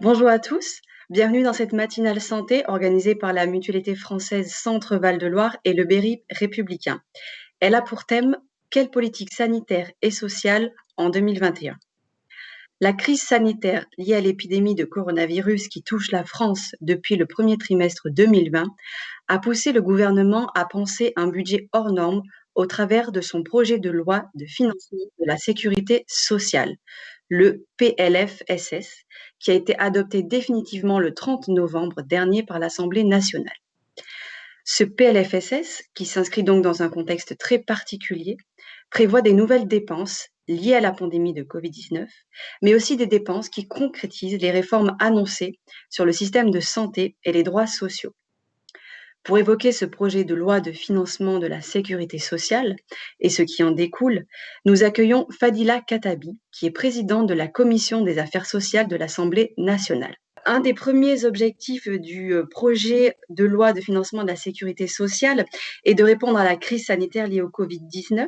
Bonjour à tous, bienvenue dans cette matinale santé organisée par la Mutualité française Centre Val de Loire et le Berry républicain. Elle a pour thème quelle politique sanitaire et sociale en 2021. La crise sanitaire liée à l'épidémie de coronavirus qui touche la France depuis le premier trimestre 2020 a poussé le gouvernement à penser un budget hors norme au travers de son projet de loi de financement de la sécurité sociale, le PLFSS, qui a été adopté définitivement le 30 novembre dernier par l'Assemblée nationale. Ce PLFSS, qui s'inscrit donc dans un contexte très particulier, prévoit des nouvelles dépenses liées à la pandémie de Covid-19, mais aussi des dépenses qui concrétisent les réformes annoncées sur le système de santé et les droits sociaux. Pour évoquer ce projet de loi de financement de la sécurité sociale et ce qui en découle, nous accueillons Fadila Khattabi, qui est présidente de la Commission des affaires sociales de l'Assemblée nationale. Un des premiers objectifs du projet de loi de financement de la sécurité sociale est de répondre à la crise sanitaire liée au Covid-19.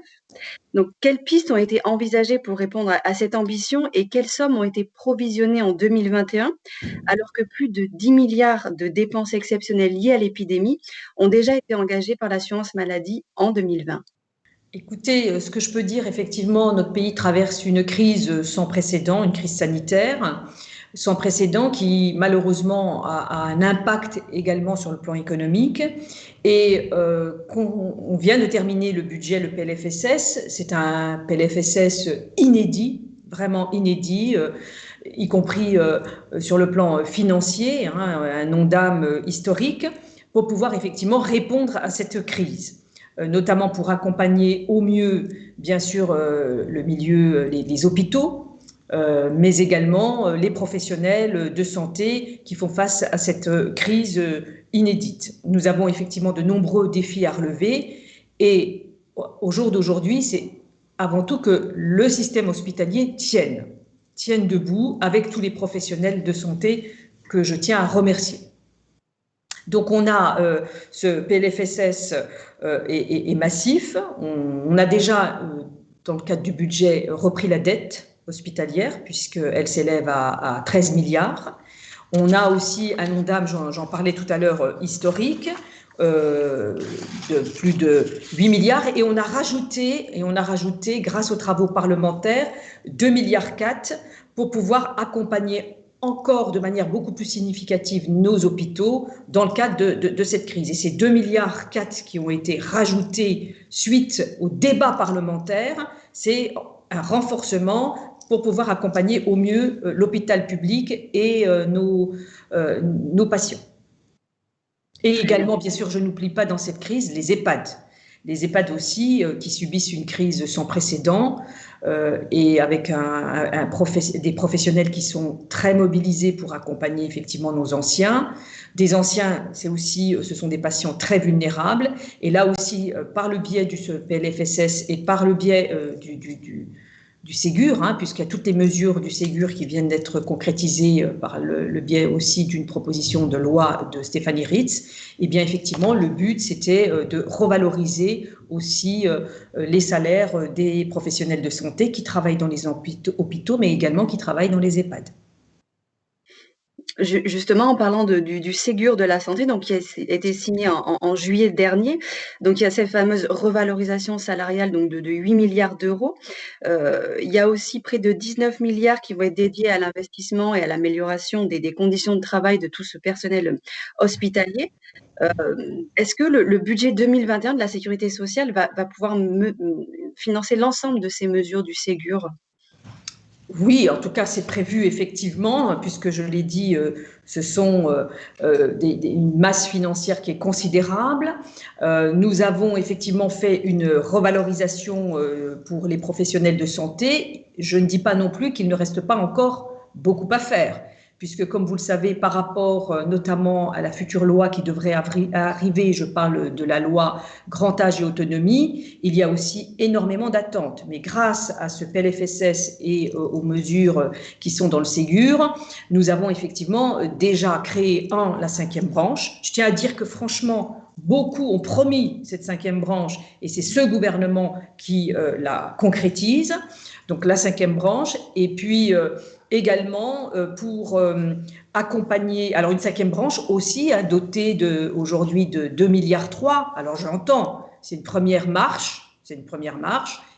Donc, quelles pistes ont été envisagées pour répondre à cette ambition et quelles sommes ont été provisionnées en 2021, alors que plus de 10 milliards de dépenses exceptionnelles liées à l'épidémie ont déjà été engagées par l'assurance maladie en 2020? Écoutez, ce que je peux dire, effectivement, notre pays traverse une crise sans précédent, une crise sanitaire sans précédent qui, malheureusement, a un impact également sur le plan économique. Et on vient de terminer le budget, le PLFSS. C'est un PLFSS inédit, vraiment inédit, y compris sur le plan financier, un Ondam historique, pour pouvoir effectivement répondre à cette crise, notamment pour accompagner au mieux, bien sûr, le milieu, les hôpitaux, mais également les professionnels de santé qui font face à cette crise inédite. Nous avons effectivement de nombreux défis à relever et au jour d'aujourd'hui, c'est avant tout que le système hospitalier tienne debout avec tous les professionnels de santé que je tiens à remercier. Donc on a ce PLFSS est massif. On a déjà, dans le cadre du budget, repris la dette hospitalière, puisqu'elle s'élève à 13 milliards. On a aussi un Ondam, j'en parlais tout à l'heure, historique, de plus de 8 milliards. Et on a rajouté, grâce aux travaux parlementaires, 2,4 milliards pour pouvoir accompagner encore de manière beaucoup plus significative nos hôpitaux dans le cadre de cette crise. Et ces 2,4 milliards qui ont été rajoutés suite au débat parlementaire, c'est un renforcement pour pouvoir accompagner au mieux l'hôpital public et nos patients. Et également, bien sûr, je n'oublie pas dans cette crise les EHPAD. Les EHPAD aussi qui subissent une crise sans précédent et avec des professionnels qui sont très mobilisés pour accompagner effectivement nos anciens. Des anciens, ce sont des patients très vulnérables. Et là aussi, par le biais du PLFSS et par le biais du Ségur, puisqu'il y a toutes les mesures du Ségur qui viennent d'être concrétisées par le biais aussi d'une proposition de loi de Stéphanie Ritz, et bien effectivement, le but, c'était de revaloriser aussi les salaires des professionnels de santé qui travaillent dans les hôpitaux, mais également qui travaillent dans les EHPAD. Justement, en parlant du Ségur de la santé, donc qui a été signé en juillet dernier, donc il y a cette fameuse revalorisation salariale donc de 8 milliards d'euros. Il y a aussi près de 19 milliards qui vont être dédiés à l'investissement et à l'amélioration des conditions de travail de tout ce personnel hospitalier. Est-ce que le budget 2021 de la sécurité sociale va pouvoir financer l'ensemble de ces mesures du Ségur ? Oui, en tout cas, c'est prévu effectivement, puisque je l'ai dit, ce sont une masse financière qui est considérable. Nous avons effectivement fait une revalorisation pour les professionnels de santé. Je ne dis pas non plus qu'il ne reste pas encore beaucoup à faire, puisque comme vous le savez, par rapport notamment à la future loi qui devrait arriver, je parle de la loi Grand Âge et Autonomie, il y a aussi énormément d'attentes. Mais grâce à ce PLFSS et aux mesures qui sont dans le Ségur, nous avons effectivement déjà créé la 5e branche. Je tiens à dire que franchement, beaucoup ont promis cette cinquième branche et c'est ce gouvernement qui la concrétise. Donc la cinquième branche, et puis également pour accompagner, alors une cinquième branche aussi dotée aujourd'hui de 2,3 milliards. Alors j'entends, c'est une première marche,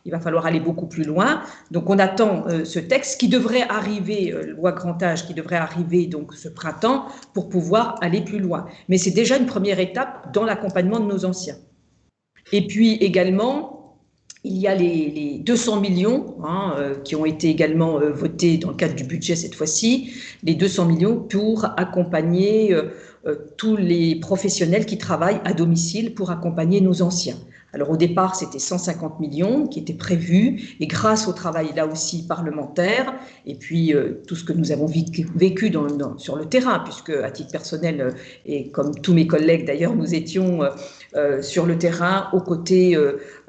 il va falloir aller beaucoup plus loin. Donc on attend ce texte qui devrait arriver, loi grand âge, qui devrait arriver donc ce printemps pour pouvoir aller plus loin. Mais c'est déjà une première étape dans l'accompagnement de nos anciens. Et puis également, il y a les 200 millions qui ont été également votés dans le cadre du budget cette fois-ci, les 200 millions pour accompagner tous les professionnels qui travaillent à domicile pour accompagner nos anciens. Alors au départ, c'était 150 millions qui étaient prévus et grâce au travail là aussi parlementaire et puis tout ce que nous avons vécu sur le terrain, puisque à titre personnel et comme tous mes collègues d'ailleurs, nous étions sur le terrain aux côtés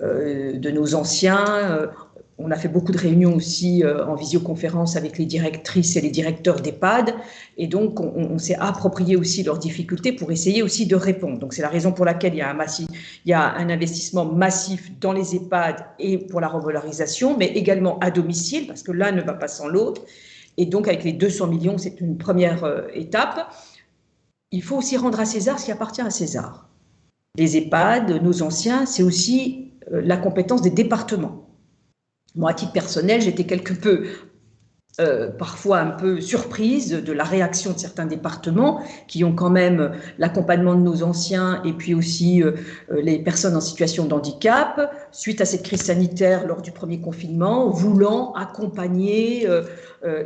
de nos anciens. On a fait beaucoup de réunions aussi en visioconférence avec les directrices et les directeurs d'EHPAD et donc on s'est approprié aussi leurs difficultés pour essayer aussi de répondre. Donc c'est la raison pour laquelle il y a un investissement massif dans les EHPAD et pour la revalorisation, mais également à domicile parce que l'un ne va pas sans l'autre. Et donc avec les 200 millions, c'est une première étape. Il faut aussi rendre à César ce qui appartient à César. Les EHPAD, nos anciens, c'est aussi la compétence des départements. Moi, à titre personnel, j'étais quelque peu, parfois un peu surprise de la réaction de certains départements qui ont quand même l'accompagnement de nos anciens et puis aussi les personnes en situation de handicap, suite à cette crise sanitaire lors du premier confinement, voulant accompagner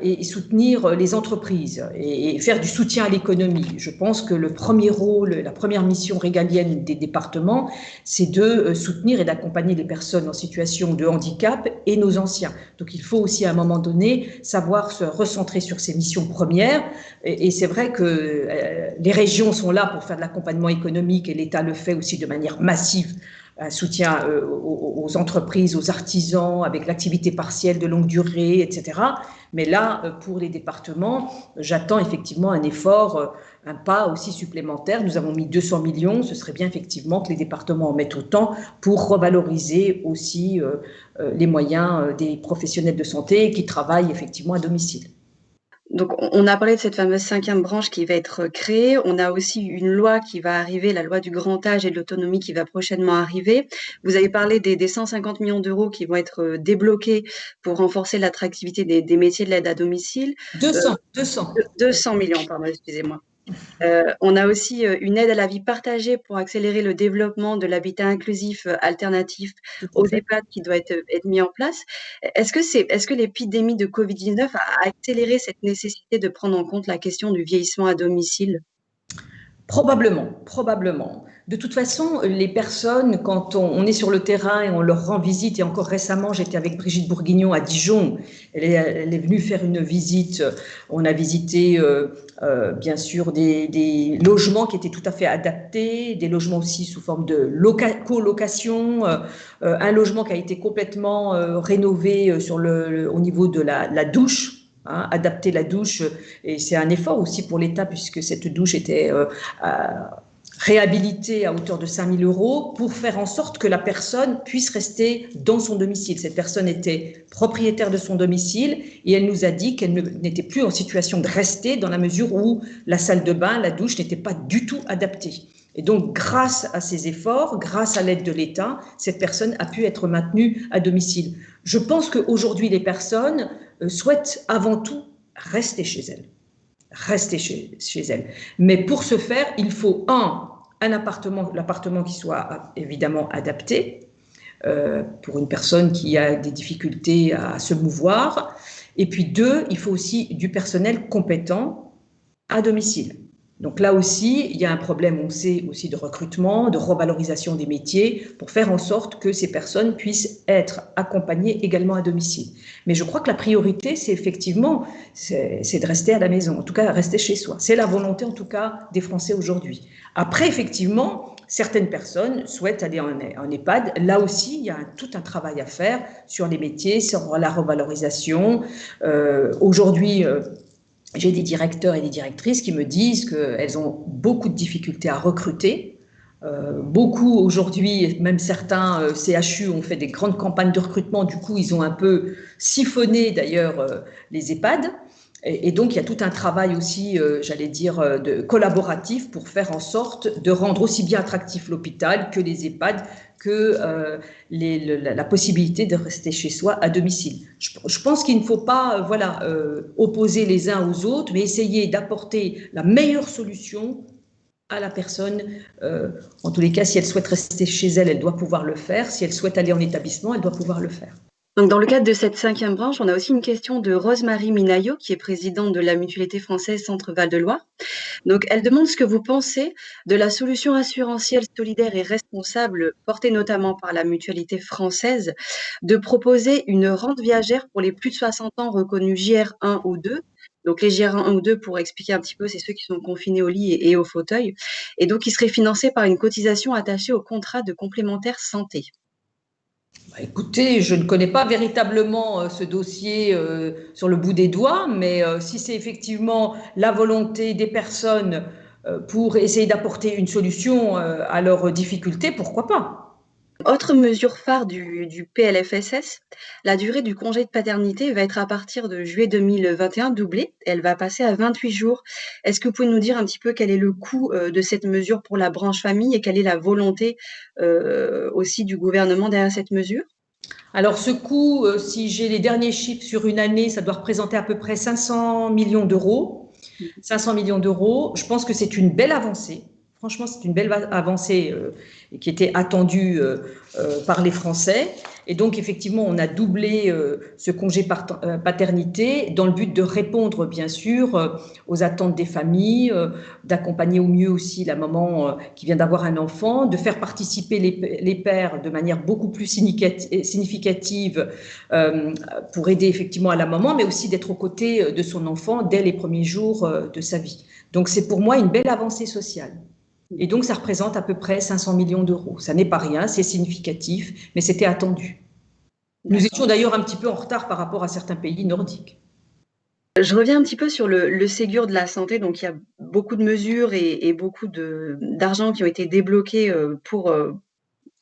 et soutenir les entreprises et faire du soutien à l'économie. Je pense que le premier rôle, la première mission régalienne des départements, c'est de soutenir et d'accompagner les personnes en situation de handicap et nos anciens. Donc il faut aussi à un moment donné savoir se recentrer sur ces missions premières. Et c'est vrai que les régions sont là pour faire de l'accompagnement économique et l'État le fait aussi de manière massive. Un soutien aux entreprises, aux artisans, avec l'activité partielle de longue durée, etc. Mais là, pour les départements, j'attends effectivement un effort, un pas aussi supplémentaire. Nous avons mis 200 millions. Ce serait bien effectivement que les départements en mettent autant pour revaloriser aussi les moyens des professionnels de santé qui travaillent effectivement à domicile. Donc, on a parlé de cette fameuse cinquième branche qui va être créée. On a aussi une loi qui va arriver, la loi du grand âge et de l'autonomie qui va prochainement arriver. Vous avez parlé des 150 millions d'euros qui vont être débloqués pour renforcer l'attractivité des métiers de l'aide à domicile. 200 millions, pardon, excusez-moi. On a aussi une aide à la vie partagée pour accélérer le développement de l'habitat inclusif alternatif aux EHPAD qui doit être mis en place. Est-ce que l'épidémie de Covid-19 a accéléré cette nécessité de prendre en compte la question du vieillissement à domicile? Probablement. De toute façon, les personnes, quand on est sur le terrain et on leur rend visite, et encore récemment, j'étais avec Brigitte Bourguignon à Dijon, elle est venue faire une visite, on a visité bien sûr des logements qui étaient tout à fait adaptés, des logements aussi sous forme de colocation, un logement qui a été complètement rénové au niveau de la douche. Adapter la douche, et c'est un effort aussi pour l'État puisque cette douche était réhabilitée à hauteur de 5 000 € pour faire en sorte que la personne puisse rester dans son domicile. Cette personne était propriétaire de son domicile et elle nous a dit qu'elle n'était plus en situation de rester dans la mesure où la salle de bain, la douche n'était pas du tout adaptée. Et donc, grâce à ces efforts, grâce à l'aide de l'État, cette personne a pu être maintenue à domicile. Je pense qu'aujourd'hui, les personnes souhaitent avant tout rester chez elles. Mais pour ce faire, il faut l'appartement qui soit évidemment adapté pour une personne qui a des difficultés à se mouvoir. Et puis 2, il faut aussi du personnel compétent à domicile. Donc là aussi, il y a un problème, on sait, aussi de recrutement, de revalorisation des métiers pour faire en sorte que ces personnes puissent être accompagnées également à domicile. Mais je crois que la priorité, c'est effectivement de rester à la maison, en tout cas rester chez soi. C'est la volonté en tout cas des Français aujourd'hui. Après, effectivement, certaines personnes souhaitent aller en EHPAD. Là aussi, il y a tout un travail à faire sur les métiers, sur la revalorisation. Aujourd'hui, j'ai des directeurs et des directrices qui me disent qu'elles ont beaucoup de difficultés à recruter Beaucoup aujourd'hui, même certains CHU ont fait des grandes campagnes de recrutement, du coup ils ont un peu siphonné d'ailleurs les EHPAD. Et donc, il y a tout un travail aussi, j'allais dire, collaboratif pour faire en sorte de rendre aussi bien attractif l'hôpital que les EHPAD, que la possibilité de rester chez soi à domicile. Je pense qu'il ne faut pas opposer les uns aux autres, mais essayer d'apporter la meilleure solution à la personne. En tous les cas, si elle souhaite rester chez elle, elle doit pouvoir le faire. Si elle souhaite aller en établissement, elle doit pouvoir le faire. Donc, dans le cadre de cette 5e branche, on a aussi une question de Rosemarie Minaillot, qui est présidente de la Mutualité française Centre-Val de Loire. Donc, elle demande ce que vous pensez de la solution assurantielle solidaire et responsable, portée notamment par la Mutualité française, de proposer une rente viagère pour les plus de 60 ans reconnus JR1 ou 2. Donc, les JR1 ou 2, pour expliquer un petit peu, c'est ceux qui sont confinés au lit et au fauteuil. Et donc, qui seraient financés par une cotisation attachée au contrat de complémentaire santé. Écoutez, je ne connais pas véritablement ce dossier sur le bout des doigts, mais si c'est effectivement la volonté des personnes pour essayer d'apporter une solution à leurs difficultés, pourquoi pas? Autre mesure phare du PLFSS, la durée du congé de paternité va être à partir de juillet 2021 doublée. Elle va passer à 28 jours. Est-ce que vous pouvez nous dire un petit peu quel est le coût de cette mesure pour la branche famille et quelle est la volonté aussi du gouvernement derrière cette mesure? Alors ce coût, si j'ai les derniers chiffres sur une année, ça doit représenter à peu près 500 millions d'euros. 500 millions d'euros, je pense que c'est une belle avancée. Franchement, c'est une belle avancée qui était attendue par les Français. Et donc, effectivement, on a doublé ce congé paternité dans le but de répondre, bien sûr, aux attentes des familles, d'accompagner au mieux aussi la maman qui vient d'avoir un enfant, de faire participer les pères de manière beaucoup plus significative pour aider effectivement à la maman, mais aussi d'être aux côtés de son enfant dès les premiers jours de sa vie. Donc, c'est pour moi une belle avancée sociale. Et donc, ça représente à peu près 500 millions d'euros. Ça n'est pas rien, c'est significatif, mais c'était attendu. Nous étions d'ailleurs un petit peu en retard par rapport à certains pays nordiques. Je reviens un petit peu sur le Ségur de la santé. Donc, il y a beaucoup de mesures et beaucoup d'argent qui ont été débloqués pour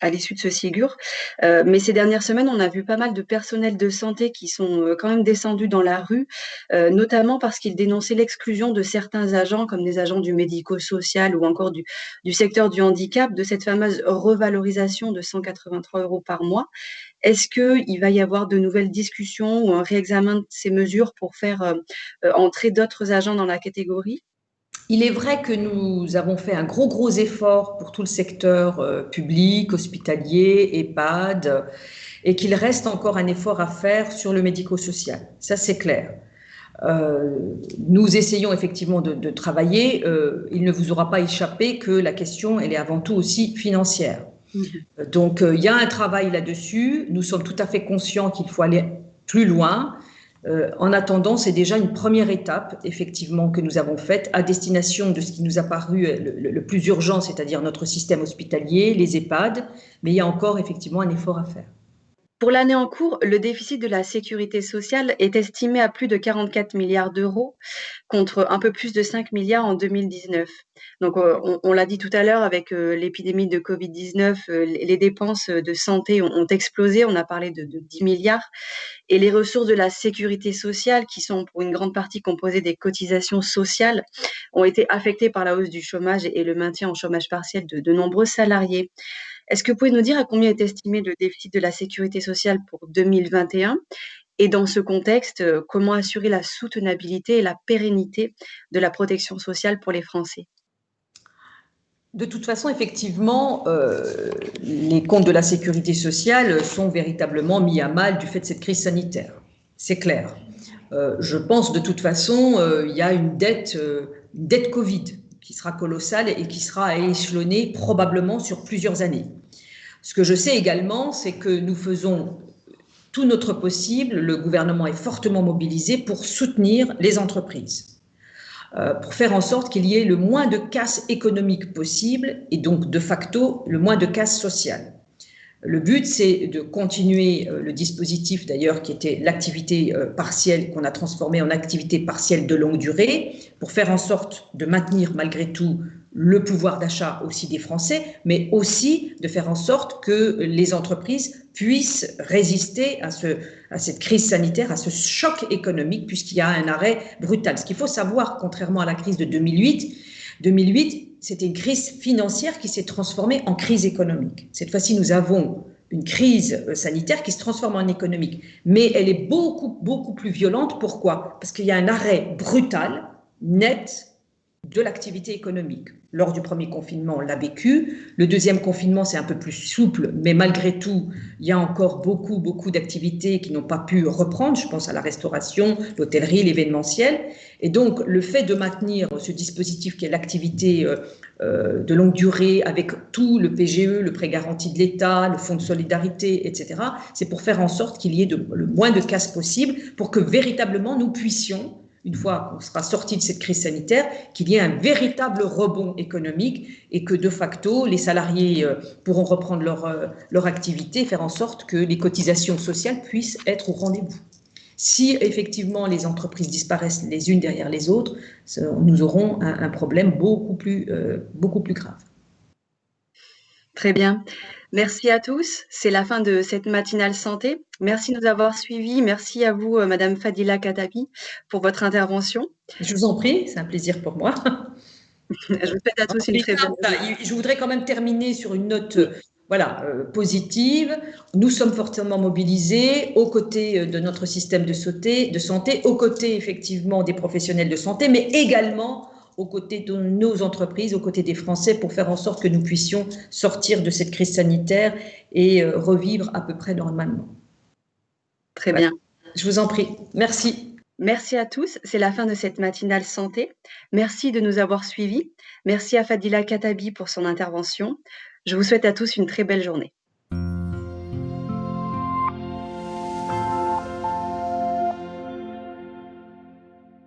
à l'issue de ce Ségur. Mais ces dernières semaines, on a vu pas mal de personnels de santé qui sont quand même descendus dans la rue, notamment parce qu'ils dénonçaient l'exclusion de certains agents, comme des agents du médico-social ou encore du secteur du handicap, de cette fameuse revalorisation de 183 € par mois. Est-ce qu'il va y avoir de nouvelles discussions ou un réexamen de ces mesures pour faire entrer d'autres agents dans la catégorie? Il est vrai que nous avons fait un gros effort pour tout le secteur public, hospitalier, EHPAD, et qu'il reste encore un effort à faire sur le médico-social. Ça, c'est clair. Nous essayons effectivement de travailler. Il ne vous aura pas échappé que la question, elle est avant tout aussi financière. Donc, il y a un travail là-dessus. Nous sommes tout à fait conscients qu'il faut aller plus loin. En attendant, c'est déjà une première étape, effectivement, que nous avons faite à destination de ce qui nous a paru le plus urgent, c'est-à-dire notre système hospitalier, les EHPAD, mais il y a encore effectivement un effort à faire. Pour l'année en cours, le déficit de la sécurité sociale est estimé à plus de 44 milliards d'euros, contre un peu plus de 5 milliards en 2019. Donc, on l'a dit tout à l'heure, avec l'épidémie de Covid-19, les dépenses de santé ont explosé. On a parlé de 10 milliards. Et les ressources de la sécurité sociale, qui sont pour une grande partie composées des cotisations sociales, ont été affectées par la hausse du chômage et le maintien en chômage partiel de nombreux salariés. Est-ce que vous pouvez nous dire à combien est estimé le déficit de la sécurité sociale pour 2021? Et dans ce contexte, comment assurer la soutenabilité et la pérennité de la protection sociale pour les Français? De toute façon, effectivement, les comptes de la sécurité sociale sont véritablement mis à mal du fait de cette crise sanitaire. C'est clair. Je pense de toute façon, il y a une dette Covid qui sera colossale et qui sera échelonnée probablement sur plusieurs années. Ce que je sais également, c'est que nous faisons tout notre possible, le gouvernement est fortement mobilisé pour soutenir les entreprises, pour faire en sorte qu'il y ait le moins de casse économique possible et donc de facto le moins de casse sociale. Le but, c'est de continuer le dispositif d'ailleurs qui était l'activité partielle qu'on a transformé en activité partielle de longue durée pour faire en sorte de maintenir malgré tout le pouvoir d'achat aussi des Français, mais aussi de faire en sorte que les entreprises puissent résister à cette crise sanitaire, à ce choc économique, puisqu'il y a un arrêt brutal. Ce qu'il faut savoir, contrairement à la crise de 2008, c'était une crise financière qui s'est transformée en crise économique. Cette fois-ci, nous avons une crise sanitaire qui se transforme en économique, mais elle est beaucoup, beaucoup plus violente. Pourquoi? Parce qu'il y a un arrêt brutal, net, de l'activité économique. Lors du premier confinement, on l'a vécu. Le deuxième confinement, c'est un peu plus souple, mais malgré tout, il y a encore beaucoup, beaucoup d'activités qui n'ont pas pu reprendre. Je pense à la restauration, l'hôtellerie, l'événementiel. Et donc, le fait de maintenir ce dispositif qui est l'activité de longue durée avec tout le PGE, le prêt garanti de l'État, le fonds de solidarité, etc., c'est pour faire en sorte qu'il y ait le moins de casse possible pour que véritablement nous puissions, une fois qu'on sera sorti de cette crise sanitaire, qu'il y ait un véritable rebond économique et que de facto, les salariés pourront reprendre leur activité et faire en sorte que les cotisations sociales puissent être au rendez-vous. Si effectivement les entreprises disparaissent les unes derrière les autres, nous aurons un problème beaucoup plus grave. Très bien. Merci à tous. C'est la fin de cette matinale santé. Merci de nous avoir suivis. Merci à vous, Madame Fadila Khattabi, pour votre intervention. Je vous en prie, c'est un plaisir pour moi. Je vous souhaite à tous une très bonne journée. Je voudrais quand même terminer sur une note positive. Nous sommes fortement mobilisés aux côtés de notre système de santé, aux côtés effectivement des professionnels de santé, mais également aux côtés de nos entreprises, aux côtés des Français, pour faire en sorte que nous puissions sortir de cette crise sanitaire et revivre à peu près normalement. Très bien. Je vous en prie. Merci. Merci à tous. C'est la fin de cette matinale santé. Merci de nous avoir suivis. Merci à Fadila Khattabi pour son intervention. Je vous souhaite à tous une très belle journée.